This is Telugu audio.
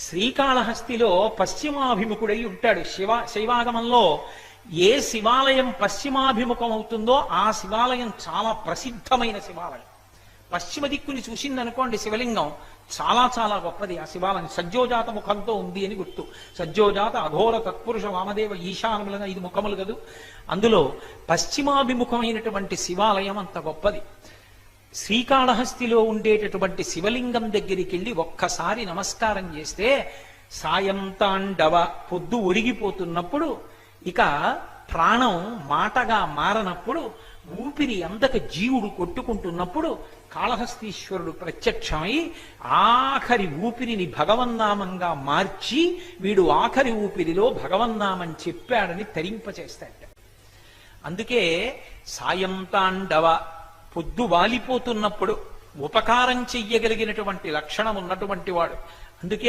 శ్రీకాళహస్తిలో పశ్చిమాభిముఖుడై ఉంటాడు. శైవాగమంలో ఏ శివాలయం పశ్చిమాభిముఖం అవుతుందో ఆ శివాలయం చాలా ప్రసిద్ధమైన శివాలయం. పశ్చిమ దిక్కుని చూసిందనుకోండి శివలింగం, చాలా చాలా గొప్పది ఆ శివాలయం. సజ్జోజాత ముఖంతో ఉంది అని గుర్తు. సజ్జోజాత అఘోర తత్పురుష వామదేవ ఈశానములుగా 5 ముఖములు కదూ. అందులో పశ్చిమాభిముఖమైనటువంటి శివాలయం అంత గొప్పది. శ్రీకాళహస్తిలో ఉండేటటువంటి శివలింగం దగ్గరికి వెళ్ళి ఒక్కసారి నమస్కారం చేస్తే సాయంతాండవ, పొద్దు ఒరిగిపోతున్నప్పుడు, ఇక ప్రాణం మాటగా మారనప్పుడు, ఊపిరి అందక జీవుడు కొట్టుకుంటున్నప్పుడు కాళహస్తీశ్వరుడు ప్రత్యక్షమై ఆఖరి ఊపిరిని భగవన్నామంగా మార్చి వీడు ఆఖరి ఊపిరిలో భగవన్నామం చెప్పాడని తరింపచేస్తాడు. అందుకే సాయంతాండవ, పొద్దు వాలిపోతున్నప్పుడు ఉపకారం చెయ్యగలిగినటువంటి లక్షణం ఉన్నటువంటి వాడు. అందుకే